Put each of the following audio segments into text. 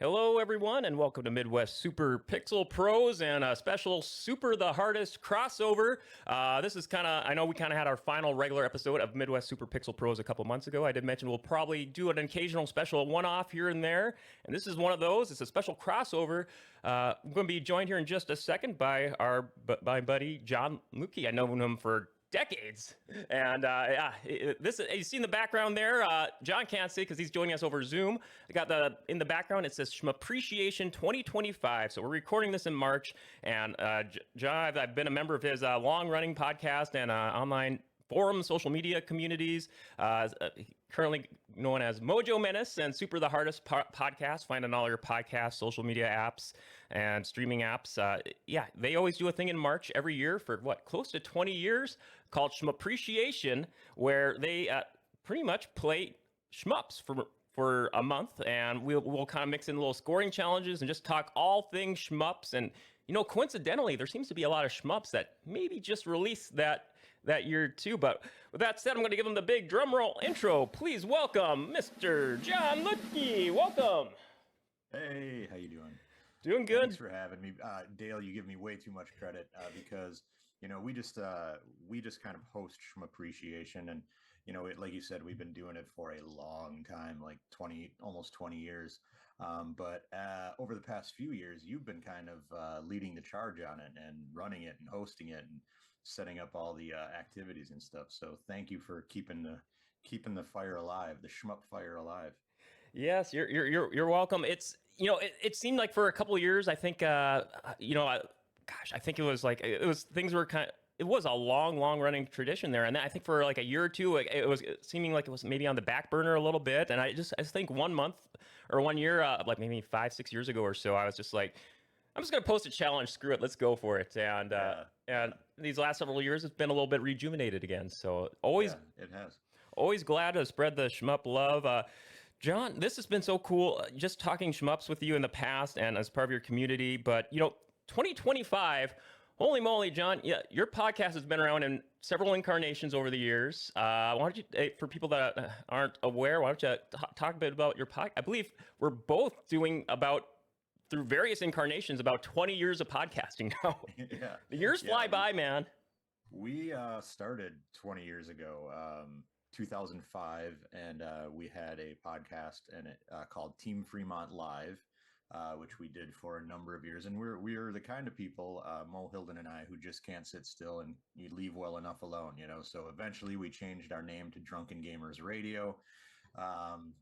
Hello, everyone, and welcome to Midwest Super Pixel Pros and a special Super the Hardest crossover. This is I know we kind of had our final regular episode of Midwest Super Pixel Pros a couple months ago. I did mention we'll probably do an occasional special one-off here and there, and this is one of those. It's a special crossover. I'm going to be joined here in just a second by my buddy John Lukey. I know him for decades. And this you see in the background there. John can't see because he's joining us over Zoom. I got in the background. It says Shmuppreciation 2025. So we're recording this in March. And John, I've been a member of his long-running podcast and online forum, social media communities, currently known as Mojo Menace and Super the Hardest podcast. Find on all your podcast, social media apps, and streaming apps. They always do a thing in March every year for close to 20 years called Shmuppreciation, where they pretty much play shmups for a month, and we'll kind of mix in little scoring challenges and just talk all things shmups. And coincidentally, there seems to be a lot of shmups that maybe just released that year too. But with that said, I'm going to give him the big drum roll intro. Please welcome Mr. John Lutke. Welcome. Hey, how you doing? Doing good. Thanks for having me, Dale. You give me way too much credit because we just kind of host Shmuppreciation, and like you said, we've been doing it for a long time, like almost 20 years. But over the past few years, you've been kind of leading the charge on it and running it and hosting it and setting up all the activities and stuff. So thank you for keeping the fire alive, the shmup fire alive. Yes, you're welcome. It's it seemed like for a couple of years, I think I think it was things were it was a long running tradition there, and then I think for like a year or two, it was seeming like it was maybe on the back burner a little bit. And I think 1 month or 1 year, like maybe 5-6 years ago or so, I was just like, I'm just gonna post a challenge. Screw it, let's go for it. And these last several years, it's been a little bit rejuvenated again. So it has. Always glad to spread the shmup love. John, this has been so cool, just talking shmups with you in the past and as part of your community. But 2025, holy moly, John! Yeah, your podcast has been around in several incarnations over the years. Why don't you, for people that aren't aware, why don't you talk a bit about your podcast? I believe we're both doing through various incarnations about 20 years of podcasting now. Yeah, the years fly by, man. We started 20 years ago. 2005, and we had a podcast and it called Team Fremont Live, which we did for a number of years. And we're the kind of people, Mo Hilden and I, who just can't sit still and you leave well enough alone, So eventually we changed our name to Drunken Gamers Radio,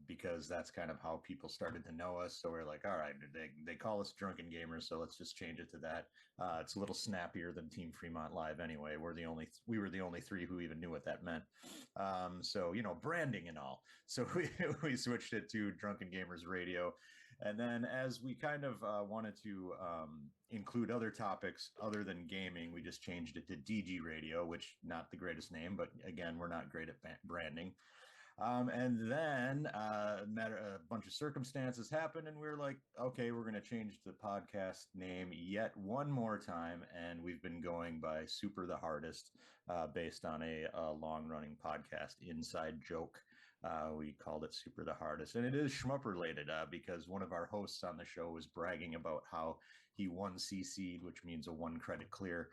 because that's kind of how people started to know us. So we're like, all right, they call us Drunken Gamers, so let's just change it to that. It's a little snappier than Team Fremont Live anyway. We were the only three who even knew what that meant. So branding and all. So we switched it to Drunken Gamers Radio, and then as we kind of wanted to include other topics other than gaming, we just changed it to DG Radio, which not the greatest name, but again, we're not great at branding. And then a bunch of circumstances happened, and we were like, okay, we're going to change the podcast name yet one more time. And we've been going by Super the Hardest, based on a long-running podcast, Inside Joke. We called it Super the Hardest. And it is shmup related, because one of our hosts on the show was bragging about how he 1CC'd, which means a 1 credit clear.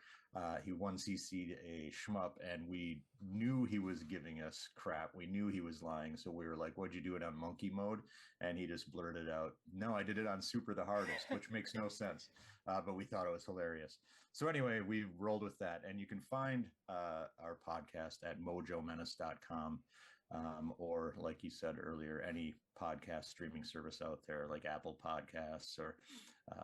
He 1CC'd a shmup, and we knew he was giving us crap. We knew he was lying. So we were like, what'd you do it on monkey mode? And he just blurted out, no, I did it on Super the Hardest, which makes no sense. But we thought it was hilarious. So anyway, we rolled with that. And you can find our podcast at mojomenace.com. Or like you said earlier, any podcast streaming service out there like Apple Podcasts or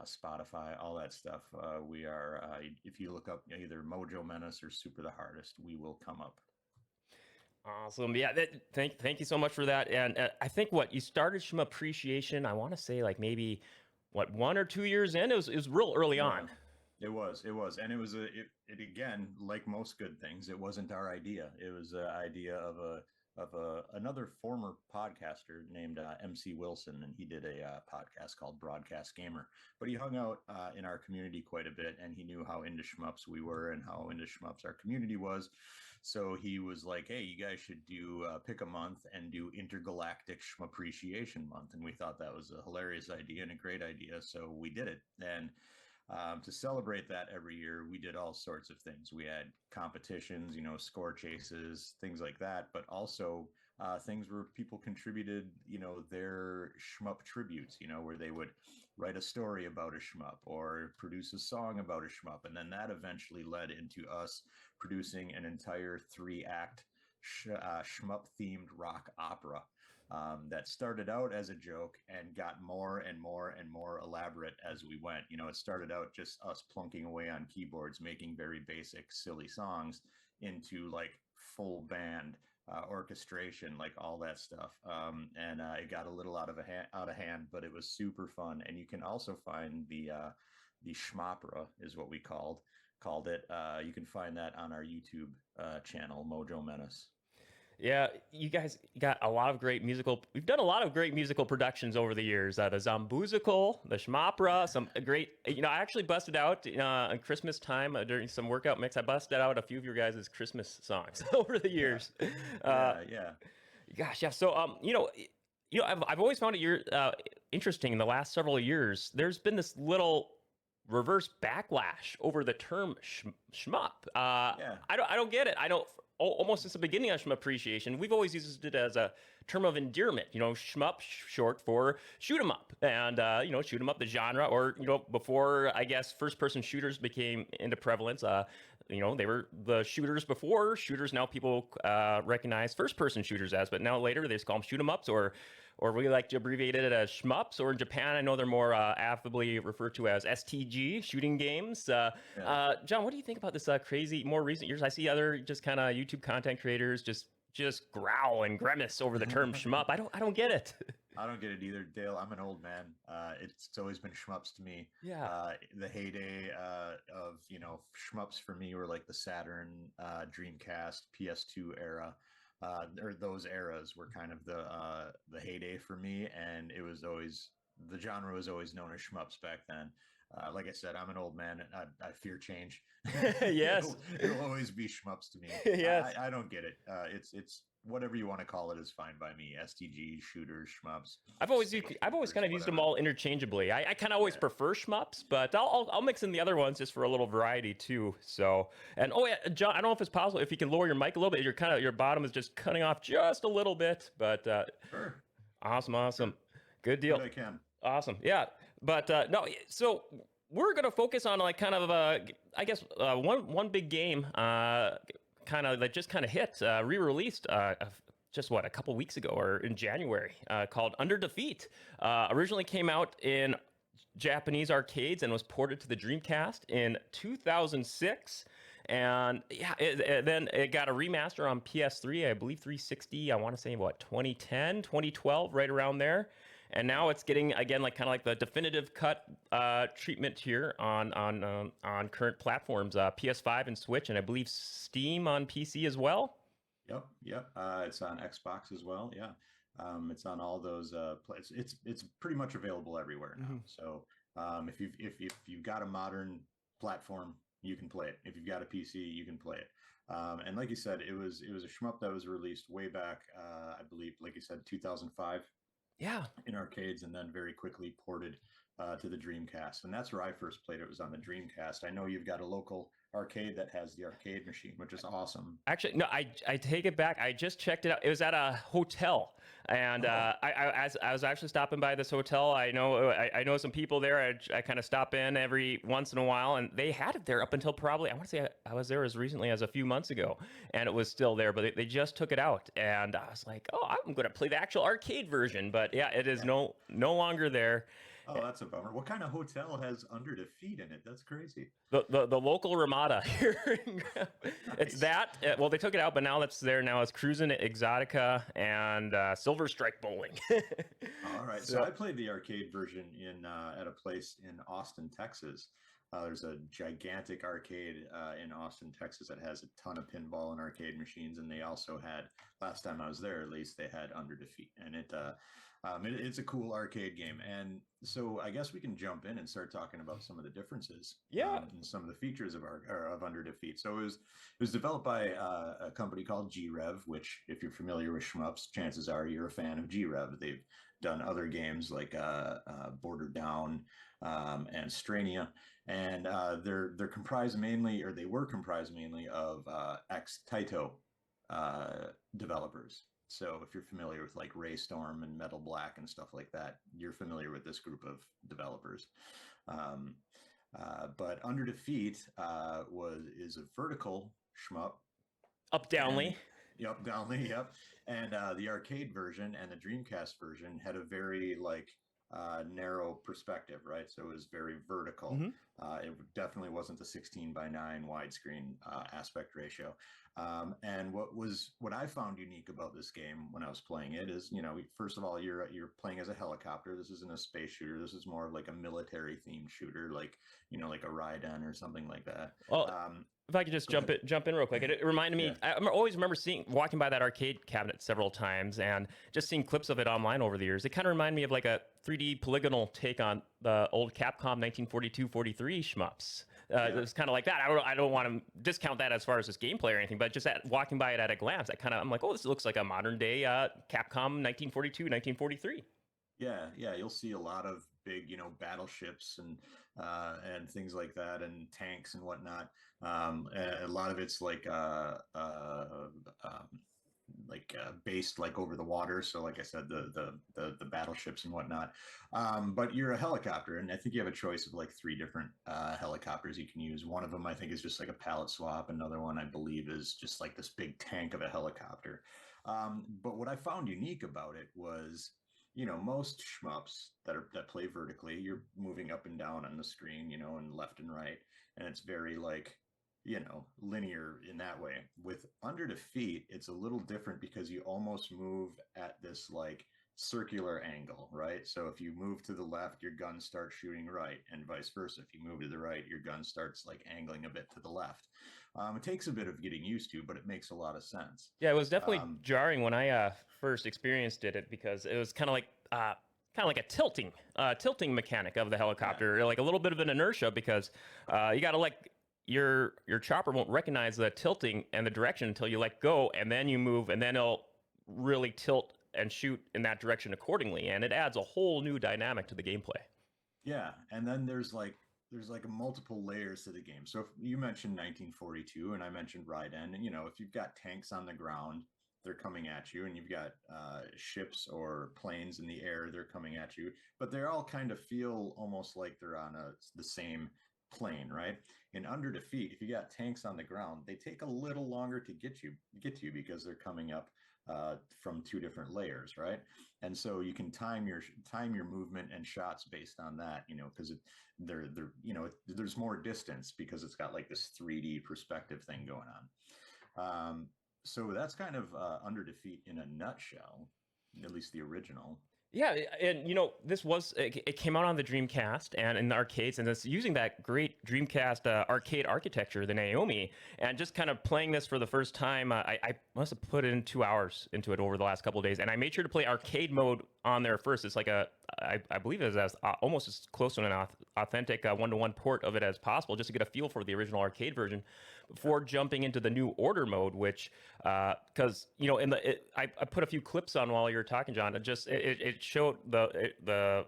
Spotify, all that stuff. We are, if you look up either Mojo Menace or Super the Hardest, we will come up. Awesome. Yeah. Thank you so much for that. And I think you started Shmuppreciation, I want to say like maybe 1 or 2 years in. It was real early on. It was, and it was it again, like most good things, it wasn't our idea. It was an idea of another former podcaster named MC Wilson, and he did a podcast called Broadcast Gamer. But he hung out in our community quite a bit, and he knew how into shmups we were and how into shmups our community was. So he was like, "Hey, you guys should do pick a month and do Intergalactic Shmuppreciation Month." And we thought that was a hilarious idea and a great idea, so we did it. And to celebrate that every year, we did all sorts of things. We had competitions, score chases, things like that, but also things where people contributed, their shmup tributes, where they would write a story about a shmup or produce a song about a shmup. And then that eventually led into us producing an entire 3-act shmup themed rock opera that started out as a joke and got more and more and more elaborate as we went. It started out just us plunking away on keyboards, making very basic, silly songs into like full band orchestration, like all that stuff. And it got a little out of hand, but it was super fun. And you can also find the Shmopera is what we called it. You can find that on our YouTube channel, Mojo Menace. Yeah, you guys got a lot of great musical. We've done a lot of great musical productions over the years. The Zambuzical, the Shmopera, some great. I actually busted out on Christmas time during some workout mix. I busted out a few of your guys' Christmas songs over the Yeah, years. yeah. Gosh, yeah. So, I've always found it interesting in the last several years. There's been this little reverse backlash over the term shmup. Yeah. I don't get it. I don't. Almost since the beginning of Shmuppreciation, we've always used it as a term of endearment. Shmup short for shoot 'em up, and shoot 'em up the genre, or before I guess first-person shooters became into prevalence. They were the shooters before shooters. Now people recognize first-person shooters as, but now later they just call them shoot 'em ups, or we like to abbreviate it as shmups. Or in Japan, I know they're more affably referred to as STG, shooting games. Yeah. John, what do you think about this crazy, more recent years? I see other just kind of YouTube content creators just growl and grimace over the term shmup. I don't get it. I don't get it either, Dale. I'm an old man. It's always been shmups to me. Yeah. The heyday of shmups for me were like the Saturn, Dreamcast, PS2 era, or those eras were kind of the heyday for me, and it was always the genre was always known as shmups back then. Like I said, I'm an old man, and I fear change. Yes. It'll always be shmups to me. Yes. I don't get it. It's whatever you want to call it is fine by me. STG, shooters, shmups, I've always kind of used them all interchangeably. I kind of always Yeah. prefer shmups, but I'll mix in the other ones just for a little variety too. So, and oh yeah, John, I don't know if it's possible if you can lower your mic a little bit. Your bottom is just cutting off just a little bit, but Sure. awesome, good deal. Good I can. Awesome. Yeah. But no, so we're going to focus on like kind of I guess one big game kind of that just kind of hit re-released just a couple weeks ago or in January called Under Defeat. Originally came out in Japanese arcades and was ported to the Dreamcast in 2006. And yeah, then it got a remaster on PS3, I believe 360. I want to say what 2010, 2012, right around there. And now it's getting again like kind of like the definitive cut treatment here on current platforms, PS5 and Switch, and I believe Steam on PC as well. Yep. It's on Xbox as well. Yeah. It's on all those. It's pretty much available everywhere now. Mhm. So if you've got a modern platform, you can play it. If you've got a PC, you can play it. And like you said, it was a shmup that was released way back. I believe, like you said, 2005. Yeah. In arcades, and then very quickly ported to the Dreamcast. And that's where I first played it, was on the Dreamcast. I know you've got a local arcade that has the arcade machine, which is awesome. Actually, no, I take it back. I just checked it out. It was at a hotel, and I was actually stopping by this hotel. I know some people there. I kind of stop in every once in a while, and they had it there up until probably I want to say I was there as recently as a few months ago, and it was still there. But they just took it out, and I was like, oh, I'm going to play the actual arcade version. But yeah, it is no longer there. Oh, that's a bummer. What kind of hotel has Under Defeat in it? That's crazy. The local Ramada here. It's Nice. that. Well, they took it out, but now that's there. Now it's Cruisin' Exotica and Silver Strike Bowling. All right. So I played the arcade version at a place in Austin, Texas. There's a gigantic arcade in Austin, Texas that has a ton of pinball and arcade machines, and they also had, last time I was there at least, they had Under Defeat, and It's a cool arcade game, and so I guess we can jump in and start talking about some of the differences Yeah. and some of the features of Under Defeat. So it was developed by a company called G-Rev, which, if you're familiar with shmups, chances are you're a fan of G-Rev. They've done other games like Border Down and Strania, and they're comprised mainly, or they were comprised mainly of ex Taito developers. So if you're familiar with like Raystorm and Metal Black and stuff like that, you're familiar with this group of developers. Um, but Under Defeat is a vertical shmup, Up and downly. yep, downly, yep. And the arcade version and the Dreamcast version had a very like narrow perspective, right? So it was very vertical. Hmm. It definitely wasn't the 16:9 widescreen aspect ratio. And what I found unique about this game when I was playing it is, first of all, you're playing as a helicopter. This isn't a space shooter. This is more of like a military themed shooter, like like a Raiden or something like that. Well, Um, if I could just Go ahead. jump in real quick, it reminded Yeah. me. I always remember walking by that arcade cabinet several times, and just seeing clips of it online over the years. It kind of reminded me of like a 3D polygonal take on the old Capcom 1942-43 shmups. It Yeah. was kind of like that. I don't want to discount that as far as this gameplay or anything, but just walking by it at a glance, I'm like, oh, this looks like a modern day Capcom 1942-1943. Yeah, you'll see a lot of big, battleships and things like that, and tanks and whatnot. A lot of it's um, based like over the water. So, like I said, the battleships and whatnot. But you're a helicopter, and I think you have a choice of like three different helicopters you can use. One of them, I think, is just like a pallet swap. Another one, I believe, is just like this big tank of a helicopter. But what I found unique about it was, most shmups that play vertically, you're moving up and down on the screen, and left and right, and it's very like, linear in that way. With Under Defeat, it's a little different because you almost move at this like circular angle, right? So if you move to the left, your gun starts shooting right, and vice versa. If you move to the right, your gun starts like angling a bit to the left. It takes a bit of getting used to, but it makes a lot of sense. Yeah, it was definitely Um, jarring when I first experienced it because it was kind of like a tilting mechanic of the yeah, helicopter, like a little bit of an inertia because you got to like your chopper won't recognize the tilting and the direction until you let go, and then you move, and then it'll really tilt and shoot in that direction accordingly, and it adds a whole new dynamic to the gameplay. yeah, and then there's like multiple layers to the game. So if you mentioned 1942 and I mentioned Raiden, and if you've got tanks on the ground, they're coming at you, and you've got ships or planes in the air, they're coming at you, but they all kind of feel almost like they're on the same plane, right? In Under Defeat, if you got tanks on the ground, they take a little longer to get to you because they're coming up from two different layers, right? And so you can time your movement and shots based on that, because there's more distance because it's got like this 3D perspective thing going on. So that's kind of Under Defeat in a nutshell, at least the original. Yeah, and it came out on the Dreamcast and in the arcades, and it's using that great Dreamcast arcade architecture, the Naomi, and just kind of playing this for the first time. I must have put in 2 hours into it over the last couple of days, and I made sure to play arcade mode on there first. It's like I believe it's almost as close to an authentic one-to-one port of it as possible, just to get a feel for the original arcade version before jumping into the new order mode, which because I put a few clips on while you were talking, John. It showed the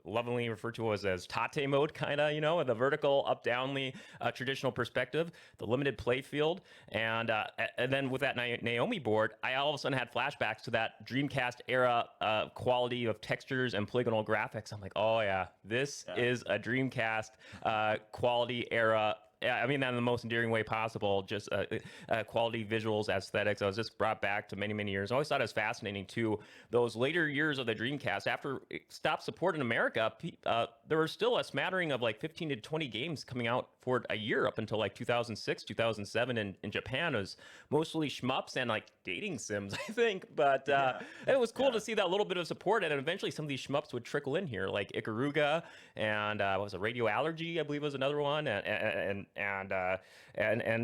lovingly referred to as tate mode, kind of, the vertical up downly traditional perspective, the limited play field, and then with that Naomi board, I all of a sudden had flashbacks to that Dreamcast era quality of textures and polygonal graphics. I'm like, oh yeah, this Yeah. is a Dreamcast quality era. Yeah, I mean that in the most endearing way possible. Just quality visuals, aesthetics. I was just brought back to many, many years. I always thought it was fascinating too. Those later years of the Dreamcast, after it stopped support in America, there were still a smattering of like 15 to 20 games coming out for a year up until like 2006, 2007 in Japan. It was mostly shmups and like dating sims, I think. But Yeah. it was cool Yeah. to see that little bit of support, and eventually some of these shmups would trickle in here, like Ikaruga and what was a Radio Allergy, I believe was another one, and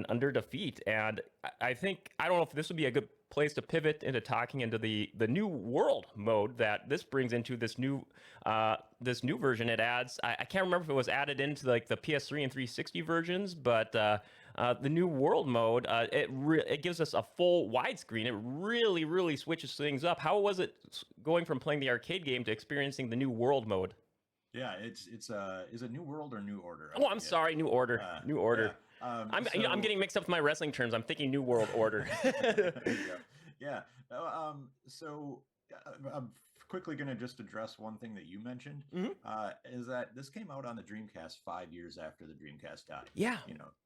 Under Defeat. And I think I don't know if this would be a good place to pivot into talking into the new world mode that this brings into this new version. It adds, I can't remember if it was added into like the PS3 and 360 versions, but the new world mode, it gives us a full widescreen. It really switches things up. How was it going from playing the arcade game to experiencing the new world mode? Yeah, it's is it New World or New Order? I Oh, I'm forget. sorry, New Order. New Order. Yeah. I'm getting mixed up with my wrestling terms. I'm thinking New World Order. There you go. Yeah. So I'm quickly going to just address one thing that you mentioned, Mhm. is that this came out on the Dreamcast 5 years after the Dreamcast died. Yeah.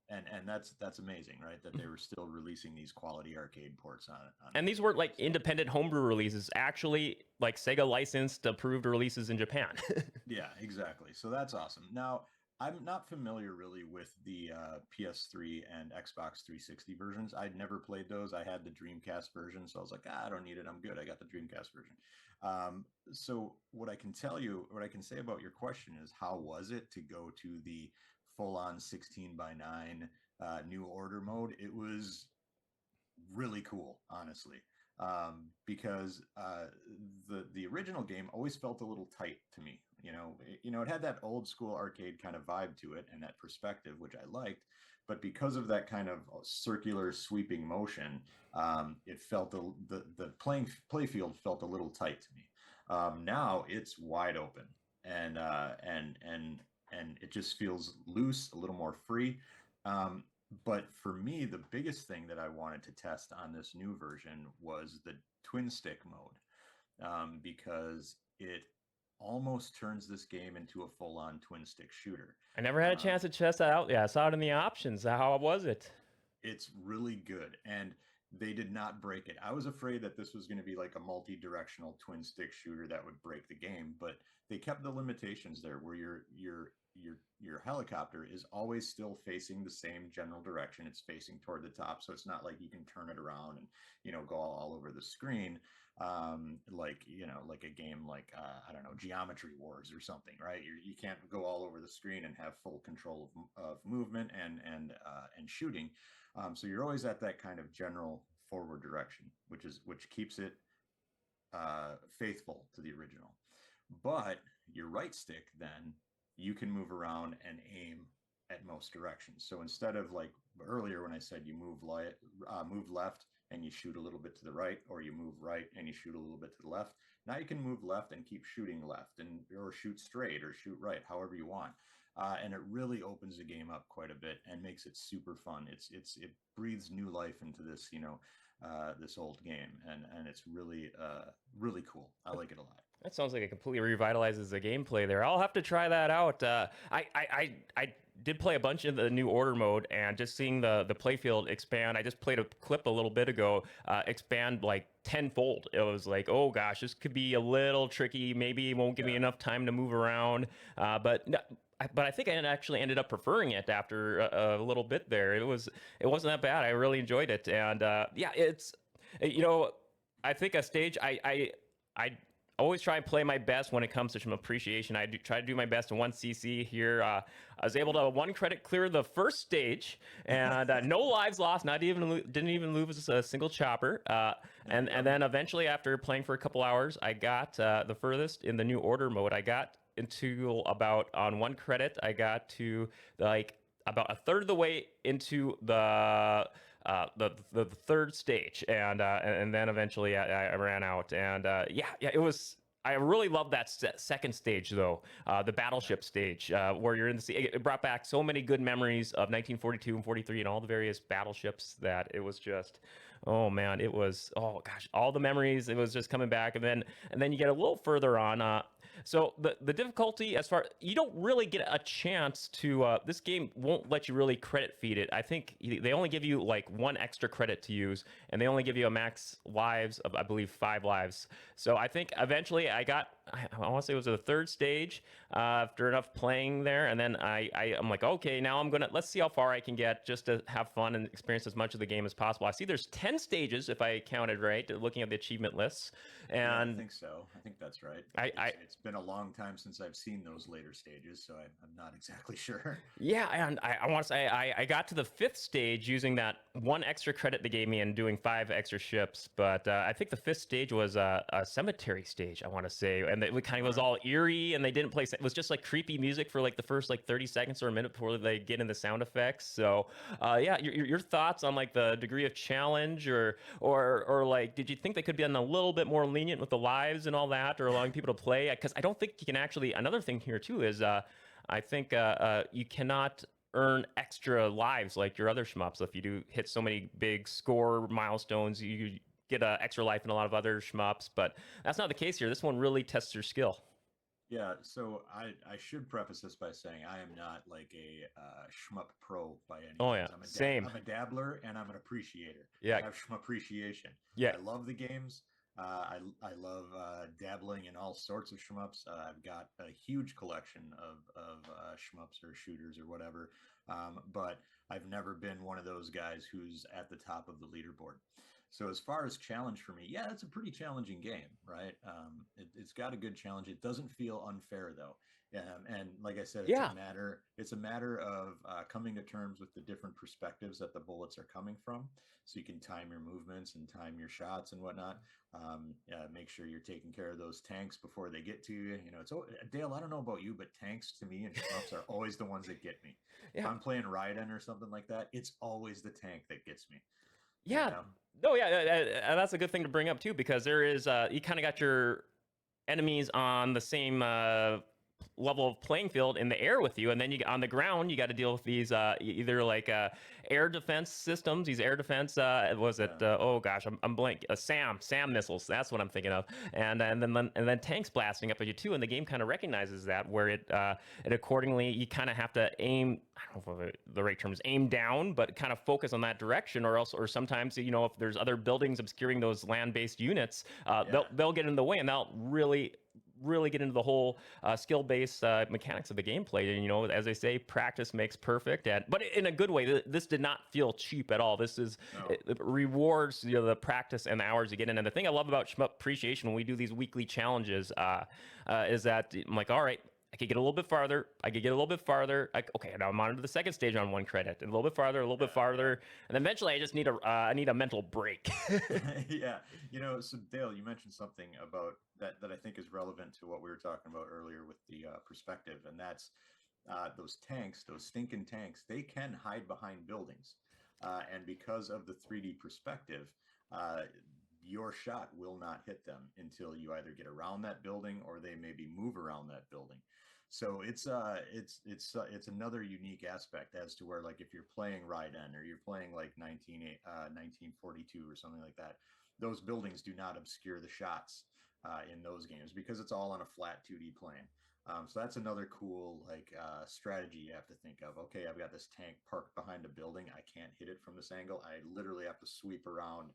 And that's amazing, right? That they were still releasing these quality arcade ports on it. And these weren't like independent homebrew releases, actually like Sega licensed approved releases in Japan. Yeah, exactly. So that's awesome. Now, I'm not familiar really with the PS3 and Xbox 360 versions. I'd never played those. I had the Dreamcast version, so I was like, I don't need it. I'm good. I got the Dreamcast version. So what I can tell you, what I can say about your question is, how was it to go to the full-on 16:9 New Order mode? It was really cool, honestly, because the original game always felt a little tight to me. It had that old school arcade kind of vibe to it and that perspective, which I liked. But because of that kind of circular sweeping motion, it felt the play field felt a little tight to me. Now it's wide open, and it just feels loose, a little more free. But for me, the biggest thing that I wanted to test on this new version was the twin stick mode, because it almost turns this game into a full-on twin stick shooter. I never had a chance to test that out. Yeah, I saw it in the options. How was it? It's really good, and they did not break it. I was afraid that this was going to be like a multi-directional twin stick shooter that would break the game, but they kept the limitations there, where your helicopter is always still facing the same general direction. It's facing toward the top, so it's not like you can turn it around and go all over the screen, like a game like I don't know, Geometry Wars or something, right? You can't go all over the screen and have full control of movement and shooting. So you're always at that kind of general forward direction, which keeps it faithful to the original. But your right stick, then you can move around and aim at most directions. So instead of like earlier when I said you move left and you shoot a little bit to the right, or you move right and you shoot a little bit to the left, now you can move left and keep shooting left, or shoot straight or shoot right, however you want. And it really opens the game up quite a bit and makes it super fun. It breathes new life into this this old game, and it's really cool. I like it a lot. That sounds like it completely revitalizes the gameplay there. I'll have to try that out. I did play a bunch of the New Order mode, and just seeing the playfield expand. I just played a clip a little bit ago, expand like tenfold. It was like, oh gosh, this could be a little tricky. Maybe it won't give me enough time to move around. But I think I actually ended up preferring it after a little bit there. It wasn't that bad. I really enjoyed it, and yeah, it's I think a stage I always try and play my best when it comes to Shmuppreciation. I try to do my best in 1cc here. I was able to 1 credit clear the first stage, and no lives lost. Didn't even lose a single chopper. And then eventually, after playing for a couple hours, I got the furthest in the New Order mode. I got into about, on 1 credit, I got to like about a third of the way into the third stage, and then eventually I ran out, and yeah, it was. I really love that second stage, though, the battleship stage, where you're in the sea. It brought back so many good memories of 1942 and 43 and all the various battleships that it was just, oh man, it was, oh gosh, all the memories. It was just coming back, and then you get a little further on. So the difficulty, as far, you don't really get a chance to, this game won't let you really credit feed it. I think they only give you like 1 extra credit to use, and they only give you a max lives of, I believe, 5 lives. So I think eventually I want to say it was the third stage, after enough playing there, and then I'm like, okay, now let's see how far I can get, just to have fun and experience as much of the game as possible. I see there's 10 10 stages, if I counted right, looking at the achievement lists. And I think so. I think that's right. It's been a long time since I've seen those later stages, so I'm not exactly sure. Yeah, and I want to say I got to the 5th stage using that 1 extra credit they gave me and doing 5 extra ships. But I think the 5th stage was a cemetery stage, I want to say, and it kind of was all eerie, and they didn't play. It was just like creepy music for like the first like 30 seconds or a minute before they get into sound effects. So yeah, your thoughts on like the degree of challenge, or like, did you think they could be a little bit more lenient with the lives and all that, or allowing people to play? Because I don't think you can actually. Another thing here too is. I think you cannot earn extra lives like your other shmups. If you do hit so many big score milestones, you get an extra life in a lot of other shmups. But that's not the case here. This one really tests your skill. Yeah, so I should preface this by saying I am not like a shmup pro by any Oh means. yeah, same. I'm a dabbler and I'm an appreciator. Yeah, I have Shmuppreciation. yeah, I love the games. I love dabbling in all sorts of shmups. I've got a huge collection of shmups or shooters or whatever, but I've never been one of those guys who's at the top of the leaderboard. So as far as challenge for me, yeah, it's a pretty challenging game, right? It's got a good challenge. It doesn't feel unfair though, and like I said, yeah. it's a matter of coming to terms with the different perspectives that the bullets are coming from, so you can time your movements and time your shots and whatnot. Make sure you're taking care of those tanks before they get to you. You know, Dale. I don't know about you, but tanks to me and shmups are always the ones that get me. If Yeah. I'm playing Raiden or something like that, it's always the tank that gets me. You Yeah. know? No, yeah, that's a good thing to bring up too, because there is you kind of got your enemies on the same level of playing field in the air with you, and then on the ground you got to deal with these either like air defense systems, these air defense was it Yeah. oh gosh, I'm blank, SAM missiles, that's what I'm thinking of, and then tanks blasting up at you too, and the game kind of recognizes that, where it accordingly, you kind of have to aim, I don't know if the right term is aim down, but kind of focus on that direction, or sometimes, if there's other buildings obscuring those land-based units, they'll get in the way, and they'll really get into the whole skill-based mechanics of the gameplay. And as they say, practice makes perfect. But in a good way. This did not feel cheap at all. This is it rewards the practice and the hours you get in. And the thing I love about Shmuppreciation when we do these weekly challenges is that I'm like, all right, I could get a little bit farther. I could get a little bit farther. Okay, now I'm on to the second stage on 1 credit, and a little bit farther, a little bit farther, and eventually I just need a mental break. Yeah, so Dale, you mentioned something about that I think is relevant to what we were talking about earlier with the perspective, and that's those tanks, those stinking tanks. They can hide behind buildings, and because of the 3D perspective, your shot will not hit them until you either get around that building or they maybe move around that building. So it's another unique aspect as to where, like, if you're playing Raiden or you're playing like 1942 or something like that, those buildings do not obscure the shots in those games because it's all on a flat 2D plane. So that's another cool strategy you have to think of. Okay, I've got this tank parked behind a building. I can't hit it from this angle. I literally have to sweep around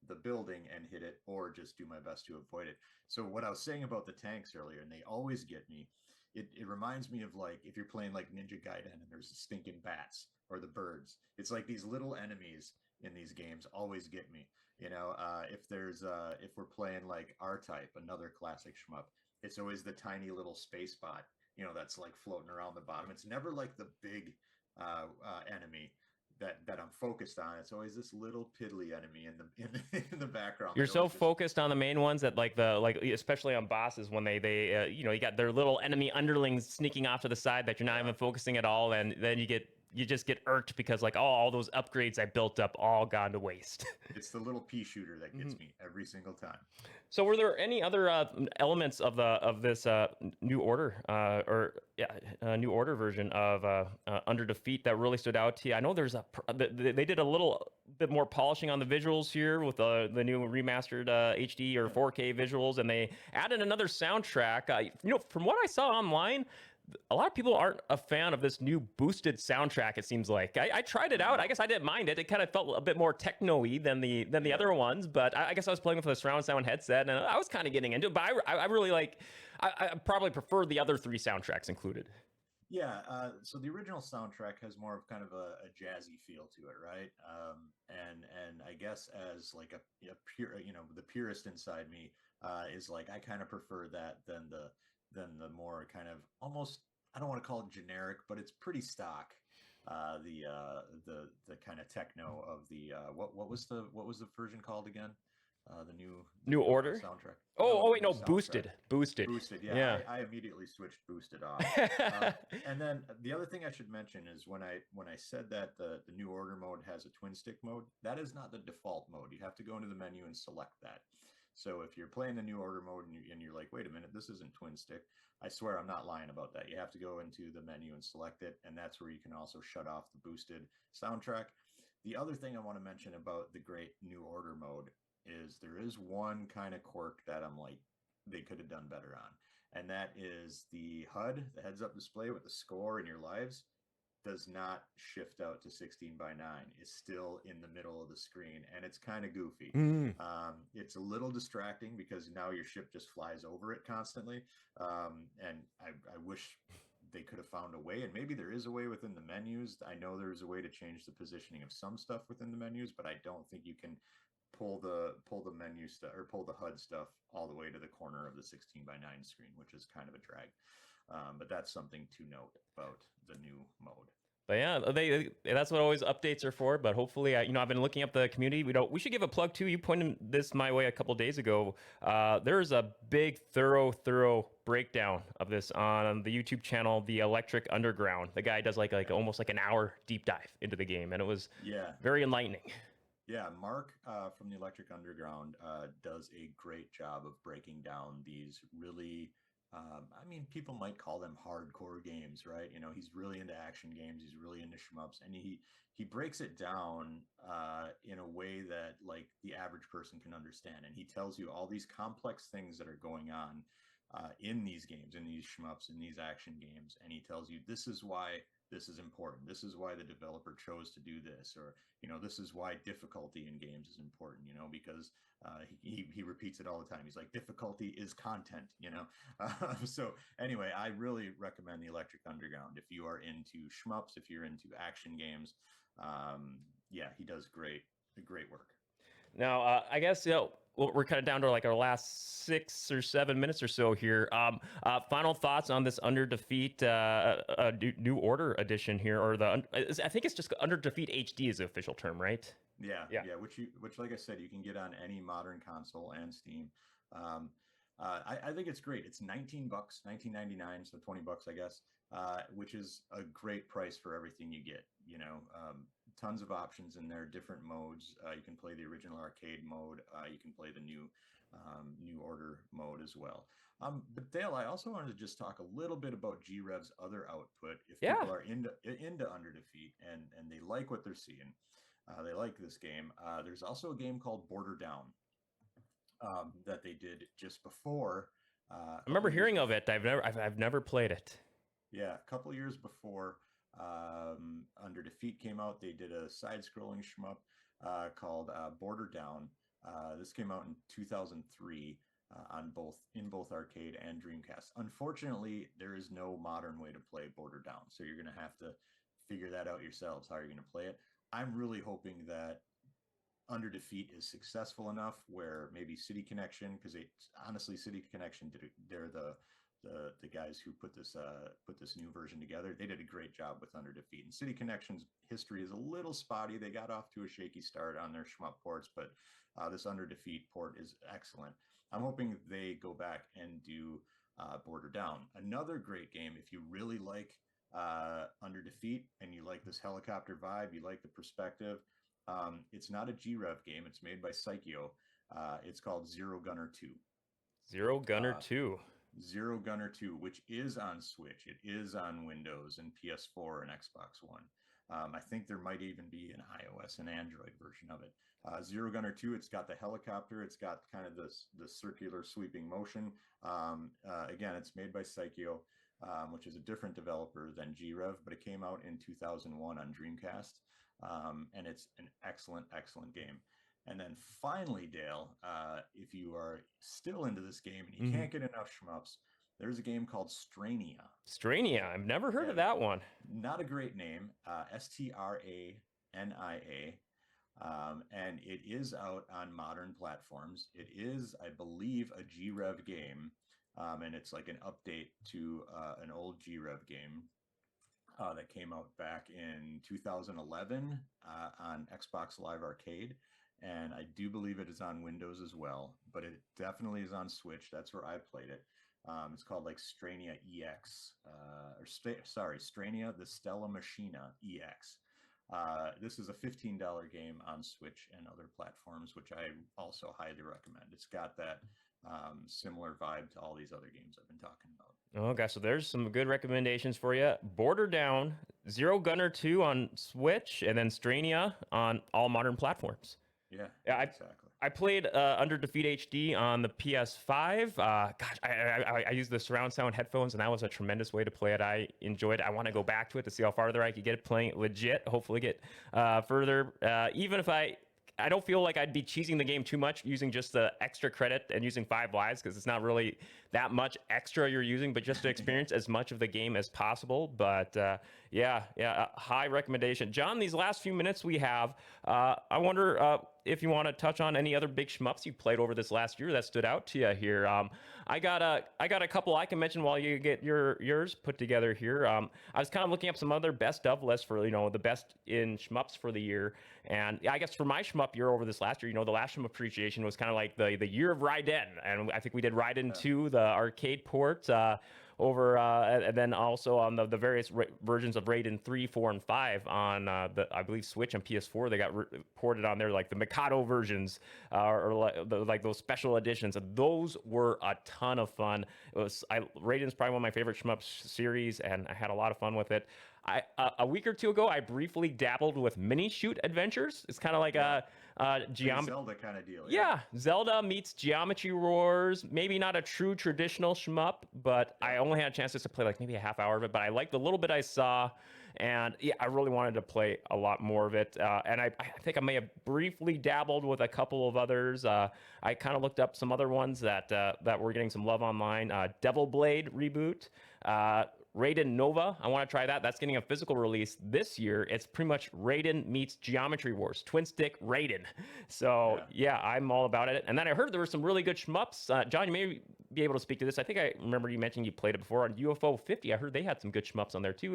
the building and hit it, or just do my best to avoid it. So what I was saying about the tanks earlier, and they always get me, it reminds me of, like, if you're playing like Ninja Gaiden and there's the stinking bats or the birds. It's like these little enemies in these games always get me. If we're playing like R-Type, another classic shmup, it's always the tiny little space bot, that's like floating around the bottom. It's never like the big enemy that I'm focused on. It's always this little piddly enemy in the background. You're so focused on the main ones that especially on bosses, when they you got their little enemy underlings sneaking off to the side, that you're not even focusing at all, and then you just get irked because, like, all those upgrades I built up all gone to waste. It's the little pea shooter that gets me every single time. So were there any other elements of this new order new order version of Under Defeat that really stood out to you? I know they did a little bit more polishing on the visuals here with the new remastered HD or 4K visuals, and they added another soundtrack. From what I saw online, a lot of people aren't a fan of this new boosted soundtrack, it seems like. I tried it out. I guess I didn't mind it. It kind of felt a bit more techno-y than the other ones, but I guess I was playing with a surround sound headset, and I was kind of getting into it. But I really I probably prefer the other 3 soundtracks included. Yeah, so the original soundtrack has more of kind of a jazzy feel to it, right? And I guess as like a pure, the purist inside me is like I kind of prefer that than the more kind of almost, I don't want to call it generic, but it's pretty stock. The kind of techno of the what was the version called again? The New new Order. soundtrack. Oh, No, oh the wait, new no, soundtrack. boosted. Boosted, yeah. Yeah. I immediately switched boosted off. And then the other thing I should mention is when I said that the new order mode has a twin stick mode, that is not the default mode. You have to go into the menu and select that. So if you're playing the new order mode and you're like, wait a minute, this isn't twin stick, I swear I'm not lying about that. You have to go into the menu and select it, and that's where you can also shut off the boosted soundtrack. The other thing I want to mention about the great new order mode is there is one kind of quirk that I'm like, they could have done better on. And that is the HUD, the heads up display with the score and your lives, does not shift out to 16 by 9. It's still in the middle of the screen, and it's kind of goofy. Mm. It's a little distracting because now your ship just flies over it constantly. And I wish they could have found a way, and maybe there is a way within the menus. I know there's a way to change the positioning of some stuff within the menus, but I don't think you can pull the menu stuff or pull the HUD stuff all the way to the corner of the 16 by 9 screen, which is kind of a drag. But that's something to note about the new mode. But yeah, that's what always updates are for. But hopefully, I've been looking up the community. We should give a plug too. You pointed this my way a couple days ago. There's a big, thorough breakdown of this on the YouTube channel, The Electric Underground. The guy does like Yeah. almost like an hour deep dive into the game, and it was Yeah. very enlightening. Yeah, Mark from the Electric Underground does a great job of breaking down these really, I mean, people might call them hardcore games, right? He's really into action games. He's really into shmups, and he breaks it down in a way that like the average person can understand. And he tells you all these complex things that are going on in these games, in these shmups, in these action games, and he tells you this is why this is important. This is why the developer chose to do this, or this is why difficulty in games is important, because he repeats it all the time. He's like, difficulty is content. So anyway, I really recommend the Electric Underground if you are into shmups, if you're into action games. Yeah, he does great work. Now, I guess we're kind of down to like our last 6 or 7 minutes or so here. Final thoughts on this Under Defeat New Order edition here, or I think it's just Under Defeat HD is the official term, right? Yeah, Yeah. yeah. Which, like I said, you can get on any modern console and Steam. Um, I think it's great. It's $19, 19.99, so $20, I guess, which is a great price for everything you get. Tons of options in there, different modes. You can play the original arcade mode. You can play the new order mode as well. But Dale, I also wanted to just talk a little bit about G-Rev's other output. If Yeah. people are into Under Defeat and they like what they're seeing, they like this game. There's also a game called Border Down that they did just before. I remember hearing of it. I've never played it. Yeah, a couple years before Under Defeat came out, they did a side-scrolling shmup called Border Down. This came out in 2003 in both arcade and Dreamcast. Unfortunately, there is no modern way to play Border Down, so you're going to have to figure that out yourselves. How you're going to play it. I'm really hoping that Under Defeat is successful enough where maybe City Connection, because honestly, City Connection they're the guys who put this new version together. They did a great job with Under Defeat. And City Connection's history is a little spotty. They got off to a shaky start on their shmup ports, but this Under Defeat port is excellent. I'm hoping they go back and do Border Down. Another great game if you really like Under Defeat and you like this helicopter vibe, you like the perspective. It's not a G-Rev game. It's made by Psycho. It's called Zero Gunner 2. Zero Gunner Uh, 2. Zero Gunner 2, which is on Switch. It is on Windows and PS4 and Xbox One. I think there might even be an iOS and Android version of it. Zero Gunner 2, it's got the helicopter. It's got kind of the circular sweeping motion. Again, it's made by Psycho, which is a different developer than G-Rev, but it came out in 2001 on Dreamcast. And it's an excellent game. And then finally, Dale, if you are still into this game and you can't get enough shmups, There's a game called Strania. Strania. I've never heard Yeah, of that one. not a great name. Strania. And it is out on modern platforms. It is, I believe, a G-Rev game, and it's like an update to an old G-Rev game that came out back in 2011 on Xbox Live Arcade. And I do believe it is on Windows as well, but it definitely is on Switch. That's where I played it. It's called like Strania EX, Strania the Stella Machina EX. This is a $15 game on Switch and other platforms, which I also highly recommend. It's got that similar vibe to all these other games I've been talking about. Okay, so there's some good recommendations for you. Border Down, Zero Gunner 2 on Switch, and then Strania on all modern platforms. Yeah, Yeah, exactly. I played Under Defeat HD on the PS5. I used the surround sound headphones, and that was a tremendous way to play it. I enjoyed it. I want to go back to it to see how farther I could get it playing it legit. Hopefully, get further. Even if I don't feel like I'd be cheesing the game too much using just the extra credit and using 5 lives because it's not really that much extra you're using, but just to experience as much of the game as possible. But yeah, high recommendation. John, these last few minutes we have, I wonder if you want to touch on any other big shmups you played over this last year that stood out to you here. I got a couple I can mention while you get yours put together here. I was kind of looking up some other best of lists for the best in shmups for the year, and I guess for my shmup year over this last year, the last Shmuppreciation was kind of like the year of Raiden, and I think we did Raiden 2, the arcade port. Over and then also on the various versions of Raiden 3, 4, and 5 on I believe Switch and PS4. They got ported on there, like the Mikado versions or like those special editions. And those were a ton of fun. Raiden's probably one of my favorite shmup series, and I had a lot of fun with it. A week or two ago, I briefly dabbled with mini shoot adventures. It's kind of like a Zelda kind of deal. Yeah, Zelda meets Geometry Wars. Maybe not a true traditional shmup, but I only had a chance to play like maybe a half hour of it. But I liked the little bit I saw, and yeah, I really wanted to play a lot more of it. And I think I may have briefly dabbled with a couple of others. I kind of looked up some other ones that were getting some love online. Devil Blade reboot. Raiden Nova, I want to try that. That's getting a physical release this year. It's pretty much Raiden meets Geometry Wars, twin stick Raiden. So yeah, I'm all about it. And then I heard there were some really good shmups. John, you may be able to speak to this. I think I remember you mentioned you played it before on UFO 50. I heard they had some good shmups on there too.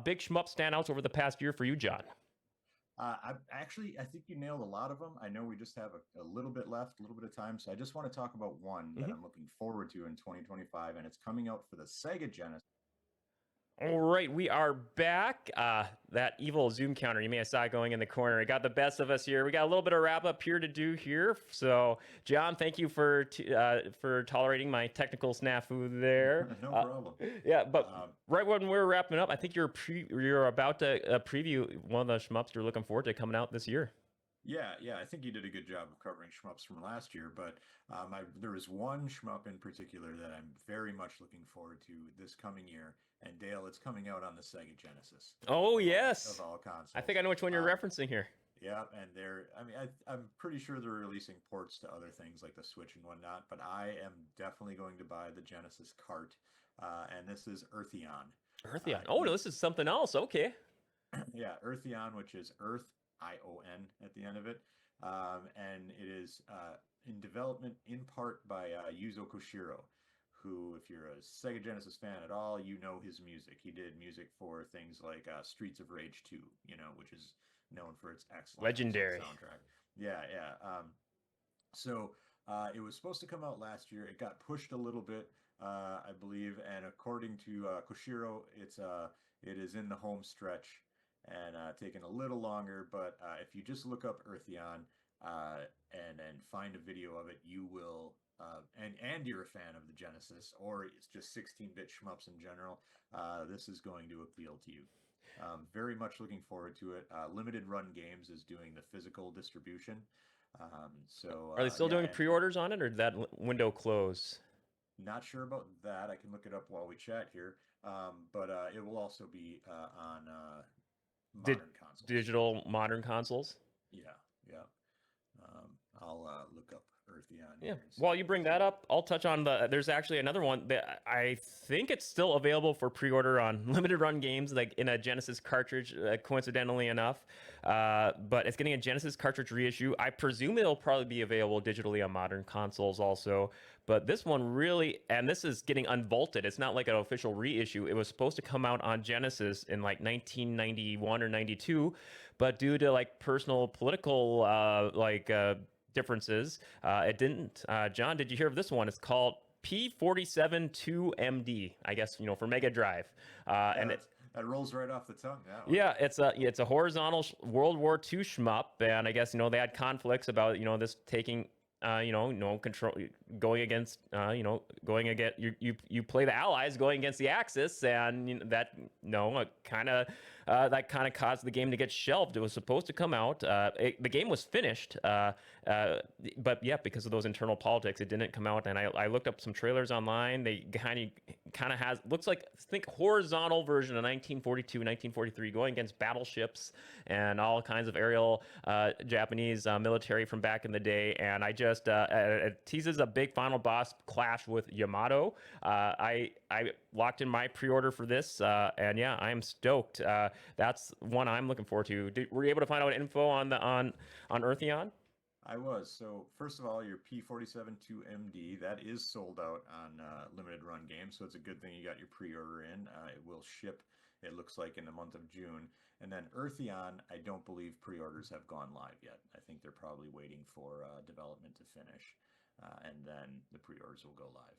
Big shmup standouts over the past year for you, John. I think you nailed a lot of them. I know we just have a little bit left, a little bit of time. So I just want to talk about one that I'm looking forward to in 2025, and it's coming out for the Sega Genesis. All right, we are back. That evil Zoom counter, you may have saw it going in the corner. It got the best of us here. We got a little bit of wrap up here to do here. So, John, thank you for tolerating my technical snafu there. No problem. Yeah, but right when we're wrapping up, I think you're about to preview one of the shmups you're looking forward to coming out this year. Yeah, I think you did a good job of covering shmups from last year, but there is one shmup in particular that I'm very much looking forward to this coming year. And Dale, it's coming out on the Sega Genesis. Oh, yes. Of all consoles. I think I know which one you're referencing here. Yeah, and I'm pretty sure they're releasing ports to other things like the Switch and whatnot, but I am definitely going to buy the Genesis cart, and this is Eartheon. Eartheon. No, this is something else. Okay. Yeah, Eartheon, which is Earth, ION at the end of it. And it is in development in part by Yuzo Koshiro, who, if you're a Sega Genesis fan at all, you know his music. He did music for things like Streets of Rage 2, which is known for its excellent legendary soundtrack. Yeah. So it was supposed to come out last year. It got pushed a little bit, I believe, and according to Koshiro, it is in the home stretch and taking a little longer. But if you just look up Eartheon and find a video of it, you will. And you're a fan of the Genesis, or it's just 16-bit shmups in general, this is going to appeal to you. Very much looking forward to it. Limited Run Games is doing the physical distribution. So are they still doing pre-orders on it, or did that window close? Not sure about that. I can look it up while we chat here. But it will also be on modern consoles. Digital modern consoles? Yeah. I'll look up Eartheon Yeah. here and see While what you it bring is. that up, I'll touch on there's actually another one that I think it's still available for pre-order on limited run games, like in a Genesis cartridge, coincidentally enough. But it's getting a Genesis cartridge reissue. I presume it'll probably be available digitally on modern consoles also. But this one really, and this is getting unvaulted. It's not like an official reissue. It was supposed to come out on Genesis in like 1991 or 92, but due to like personal political differences, it didn't. John, did you hear of this one? It's called P47-2MD, I guess, for Mega Drive. Yeah, And that rolls right off the tongue. That one. yeah, it's a horizontal World War II shmup, and I guess they had conflicts about this taking no control, going against going against you play the Allies going against the Axis, and that that kind of caused the game to get shelved. It was supposed to come out. The game was finished, but yeah, because of those internal politics, it didn't come out. And I looked up some trailers online. They kind of looks like, think horizontal version of 1942, 1943, going against battleships and all kinds of aerial Japanese military from back in the day. And it teases a big final boss clash with Yamato. I locked in my pre-order for this, and yeah, I'm stoked. That's one I'm looking forward to. Were you able to find out info on Eartheon? I was. So first of all, your P47-2MD, that is sold out on limited run games, so it's a good thing you got your pre-order in. It will ship, it looks like, in the month of June. And then Eartheon, I don't believe pre-orders have gone live yet. I think they're probably waiting for development to finish, and then the pre-orders will go live.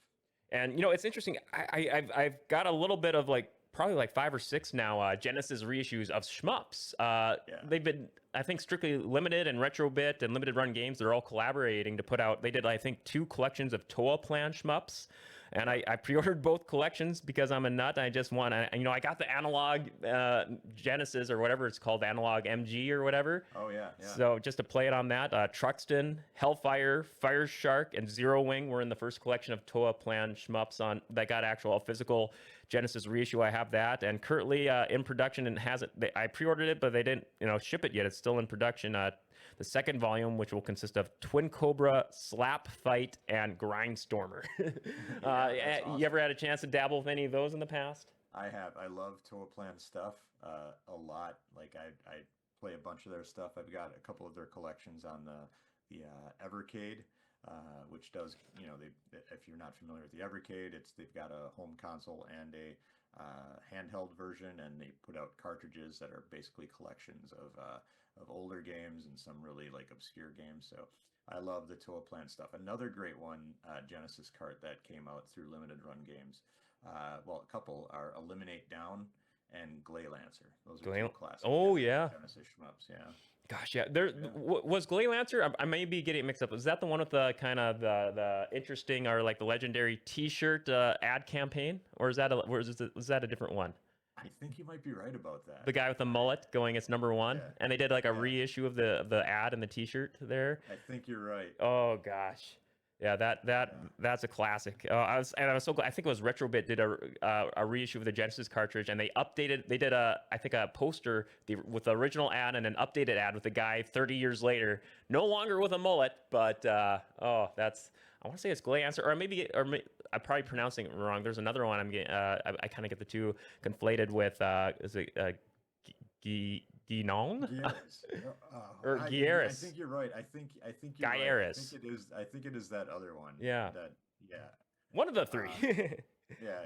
And it's interesting. I've got a little bit of probably like 5 or 6 now Genesis reissues of shmups. Yeah. They've been, I think, strictly limited and retrobit and limited run games. They're all collaborating to put out. They did, I think, 2 collections of Toa Plan shmups. And I pre-ordered both collections because I'm a nut. I just want, I got the analog Genesis, or whatever it's called, analog MG or whatever. Oh yeah, yeah. So just to play it on that, Truxton, Hellfire, Fire Shark, and Zero Wing were in the first collection of Toa Plan shmups that got actual physical Genesis reissue. I have that, and currently in production, and I pre-ordered it, but they didn't ship it yet. It's still in production. The second volume, which will consist of Twin Cobra, Slap Fight, and Grindstormer. Awesome. You ever had a chance to dabble with any of those in the past? I have. I love Toa Plan stuff a lot. Like I play a bunch of their stuff. I've got a couple of their collections on the Evercade, which does, if you're not familiar with the Evercade, they've got a home console and a handheld version, and they put out cartridges that are basically collections of older games and some really obscure games. So I love the Toa Plan stuff. Another great one, Genesis cart that came out through limited run games. Well, a couple are Eliminate Down and Glay Lancer. Those are two classic. Oh yeah, Genesis shmups. Yeah. Gosh, yeah. Was Glay Lancer. I may be getting it mixed up. Was that the one with the kind of the interesting, or like the legendary T-shirt ad campaign, or was that a different one? I think you might be right about that. The guy with the mullet going as number 1, Yeah. and they did like a reissue of the ad and the T-shirt there. I think you're right. Oh gosh, yeah, that's a classic. I was so glad. I think it was Retrobit did a reissue of the Genesis cartridge, and they did I think a poster with the original ad and an updated ad with the guy 30 years later, no longer with a mullet, but I want to say it's Glay Answer, or I'm probably pronouncing it wrong. There's another one I'm getting. I kind of get the two conflated with. Is it Guinong? Or Guieris? I think you're right. I think you're Guieris. right. I think it is that other one. Yeah. Yeah. One of the 3. Yeah.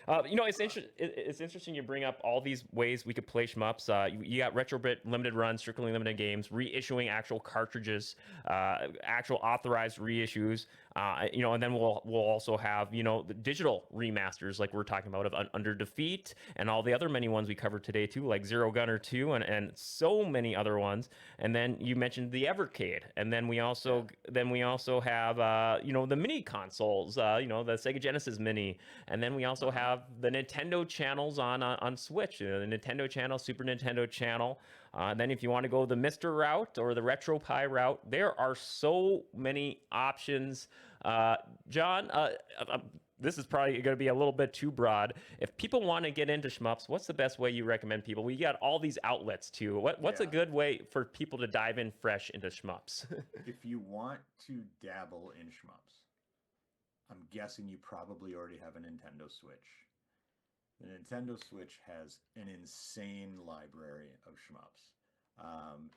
It's interesting you bring up all these ways we could play shmups. You got Retrobit limited runs, strictly limited games, reissuing actual cartridges, actual authorized reissues, and then we'll also have the digital remasters like we're talking about of Under Defeat and all the other many ones we covered today too, like Zero Gunner 2 and so many other ones. And then you mentioned the Evercade, and then we also have the mini consoles, the Sega Genesis Mini, and then we also have the Nintendo channels on Switch, the Nintendo channel, Super Nintendo channel. Then if you want to go the Mr. route or the RetroPie route, there are so many options. John, this is probably going to be a little bit too broad. If people want to get into shmups, what's the best way you recommend people? We got all these outlets too. What's a good way for people to dive in fresh into shmups? If you want to dabble in shmups, I'm guessing you probably already have a Nintendo Switch. The Nintendo Switch has an insane library of shmups,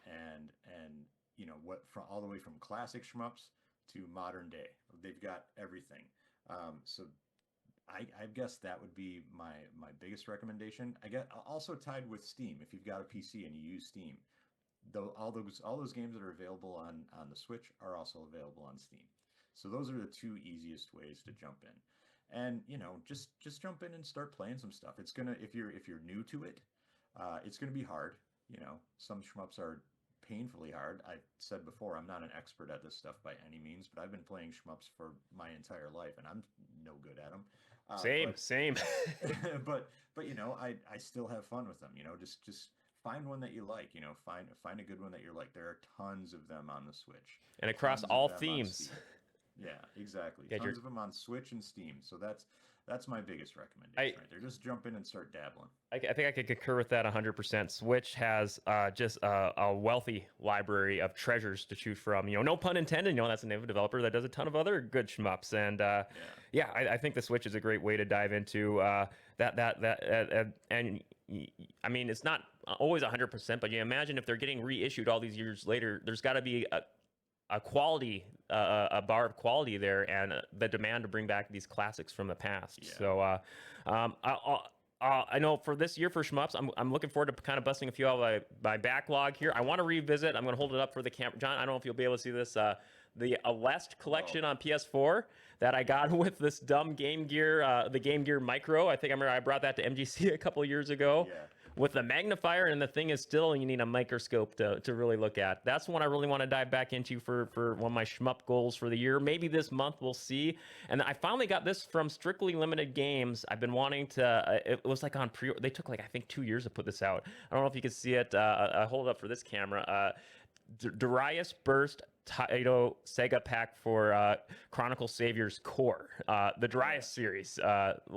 and you know what, from all the way from classic shmups to modern day, they've got everything. So I guess that would be my biggest recommendation. I get also tied with Steam. If you've got a PC and you use Steam, though all those games that are available on the Switch are also available on Steam. So those are the two easiest ways to jump in. And you know, just jump in and start playing some stuff. It's gonna, if you're new to it, it's gonna be hard. You know, some shmups are painfully hard. I said before, I'm not an expert at this stuff by any means, but I've been playing shmups for my entire life, and I'm no good at them. Same. But you know, I still have fun with them. You know, just find one that you like. You know, find a good one that you like. There are tons of them on the Switch, And across tons of all them on themes. Steam. Yeah, exactly. Get Tons of them on Switch and Steam. So that's my biggest recommendation right there. Just jump in and start dabbling. I think I could concur with that 100%. Switch has just a wealthy library of treasures to choose from. You know, no pun intended. You know, that's the name of a developer that does a ton of other good shmups. And I think the Switch is a great way to dive into and I mean, it's not always 100%, but you imagine if they're getting reissued all these years later, there's got to be a quality, a bar of quality there, and the demand to bring back these classics from the past. Yeah. So, I know for this year for shmups, I'm looking forward to kind of busting a few out of my backlog here. I want to revisit. I'm going to hold it up for the camera. John, I don't know if you'll be able to see this. The Aleste collection on PS4 that I got with this dumb Game Gear, the Game Gear Micro. I think I remember I brought that to MGC a couple years ago. Yeah. With the magnifier, and the thing is still, you need a microscope to really look at. That's one I really want to dive back into for one of my shmup goals for the year. Maybe this month, we'll see. And I finally got this from Strictly Limited Games. I've been wanting to, it was like on pre, they took like, I think 2 years to put this out. I don't know if you can see it. I hold it up for this camera. Darius Burst Taito Sega pack for Chronicle Saviors Core, the Darius series,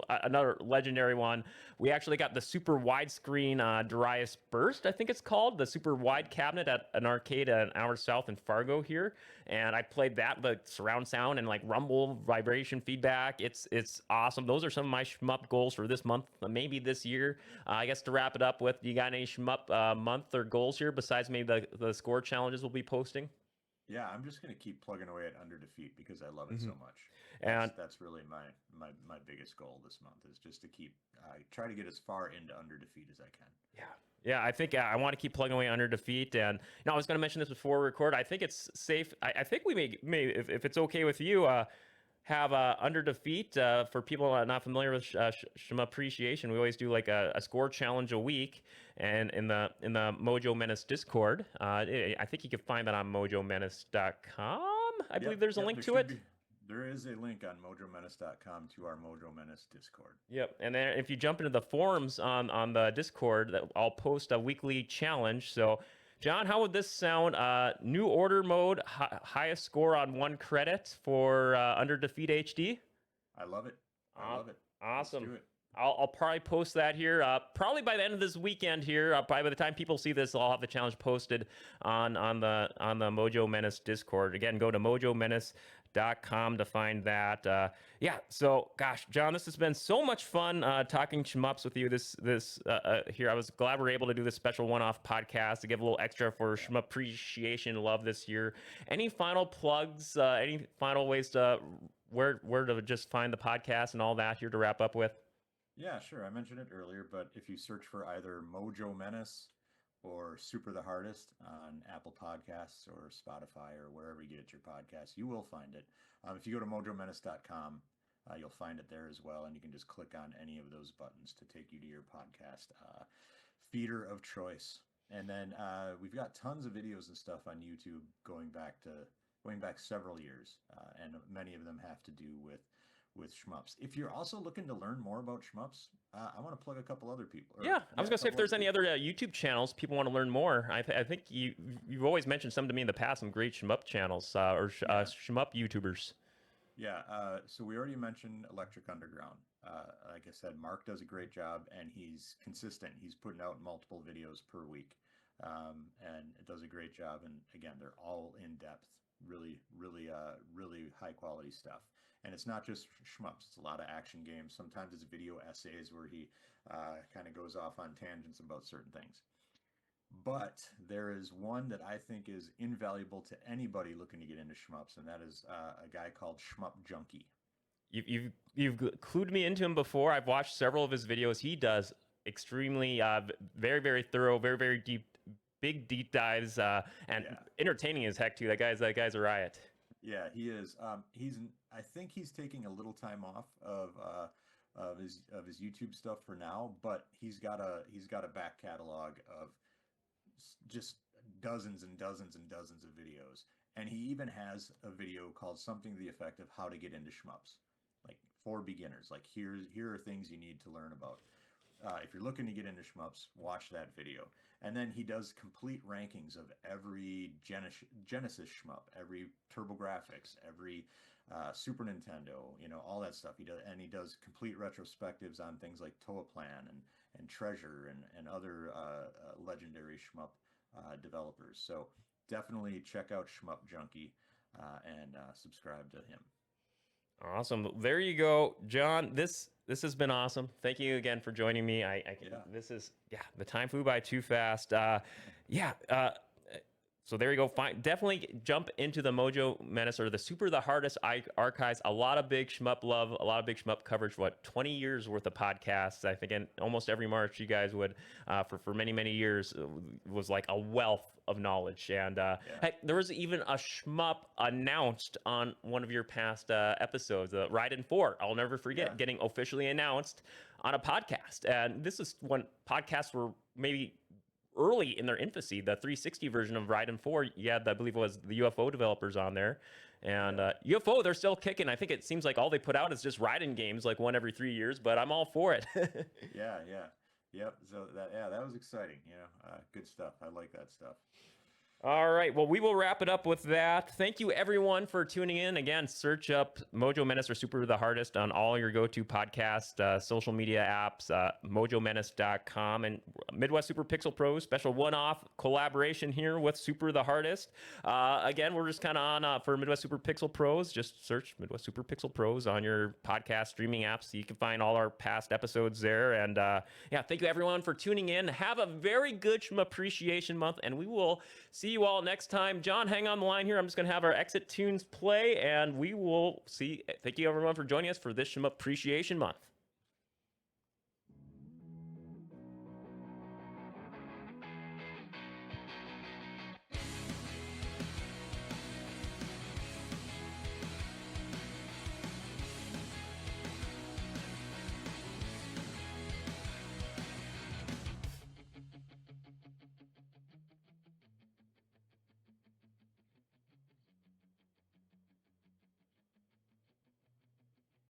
another legendary one. We actually got the super widescreen Darius Burst, I think it's called, the super wide cabinet at an arcade an hour south in Fargo here, and I played that, the surround sound and like rumble vibration feedback. It's awesome. Those are some of my shmup goals for this month, maybe this year. I guess to wrap it up with, you got any shmup month or goals here besides maybe the score challenges we'll be posting? Yeah, I'm just going to keep plugging away at Under Defeat because I love it so much. That's really my biggest goal this month, is just to keep try to get as far into Under Defeat as I can. Yeah, I think I want to keep plugging away Under Defeat. And I was going to mention this before we record. I think it's safe. I think we may if it's okay with you, have Under Defeat for people not familiar with Shmuppreciation. We always do like a score challenge a week, and in the Mojo Menace Discord. I think you can find that on mojomenace.com. I believe there's a link to it. There is a link on mojomenace.com to our Mojo Menace Discord. Yep, and then if you jump into the forums on the Discord, I'll post a weekly challenge. So, John, how would this sound? New order mode, highest score on 1 credit for Under Defeat HD. I love it. I love it. Awesome. Let's do it. I'll probably post that here probably by the end of this weekend here. Probably by the time people see this, I'll have the challenge posted on the Mojo Menace Discord. Again, go to mojomenace.com to find that. So gosh, John, this has been so much fun talking shmups with you this here. I was glad we are able to do this special one-off podcast to give a little extra for Shmuppreciation love this year. Any final plugs, any final ways to where to just find the podcast and all that here to wrap up with? Yeah, sure. I mentioned it earlier, but if you search for either Mojo Menace or Super the Hardest on Apple Podcasts or Spotify or wherever you get your podcasts, you will find it. If you go to mojomenace.com, you'll find it there as well, and you can just click on any of those buttons to take you to your podcast feeder of choice. And then we've got tons of videos and stuff on YouTube going back several years, and many of them have to do with shmups. If you're also looking to learn more about shmups, I want to plug a couple other people. I was gonna say, if there's any other YouTube channels people want to learn more, I think you've always mentioned some to me in the past, some great shmup channels or shmup YouTubers. Yeah, so we already mentioned Electric Underground. Like I said, Mark does a great job, and he's consistent. He's putting out multiple videos per week, and it does a great job. And again, they're all in depth, really high quality stuff. And it's not just shmups; it's a lot of action games. Sometimes it's video essays where he kind of goes off on tangents about certain things. But there is one that I think is invaluable to anybody looking to get into shmups, and that is a guy called Shmup Junkie. You've clued me into him before. I've watched several of his videos. He does extremely very thorough, very big deep dives, and Yeah, entertaining as heck too. That guy's a riot. yeah, he is. I think he's taking a little time off of his YouTube stuff for now, but he's got a back catalog of just dozens and dozens and dozens of videos. And he even has a video called something to the effect of how to get into shmups, like for beginners. Like here are things you need to learn about. If you're looking to get into shmups, watch that video. And then he does complete rankings of every Genesis shmup, every TurboGrafx, every Super Nintendo, all that stuff. He does complete retrospectives on things like Toaplan and Treasure and other legendary shmup developers. So definitely check out Shmup Junkie and subscribe to him. Awesome. There you go, John. This has been awesome. Thank you again for joining me. Yeah. This is yeah. The time flew by too fast. Yeah. So there you go. Definitely jump into the Mojo Menace or the Super the Hardest archives. A lot of big shmup love, a lot of big shmup coverage. What 20 years worth of podcasts? I think in almost every March you guys would for many years was like a wealth of knowledge. And heck, there was even a shmup announced on one of your past episodes, Ride 4. I'll never forget getting officially announced on a podcast. And this is when podcasts were maybe early in their infancy. The 360 version of Ride 4, I believe it was the UFO developers on there. And UFO, they're still kicking. I think it seems like all they put out is just riding games, like one every 3 years, but I'm all for it. Yeah, yeah. Yep. So that was exciting. Good stuff. I like that stuff. All right. Well, we will wrap it up with that. Thank you, everyone, for tuning in. Again, search up Mojo Menace or Super the Hardest on all your go-to podcast, social media apps, mojomenace.com, and Midwest Super Pixel Pros special one-off collaboration here with Super the Hardest. Again, we're just kind of on for Midwest Super Pixel Pros. Just search Midwest Super Pixel Pros on your podcast streaming apps. So you can find all our past episodes there. And thank you, everyone, for tuning in. Have a very good Shmuppreciation Month, and we will see you all next time. John, hang on the line here. I'm just going to have our exit tunes play, and we will see. Thank you, everyone, for joining us for this Shmuppreciation Month.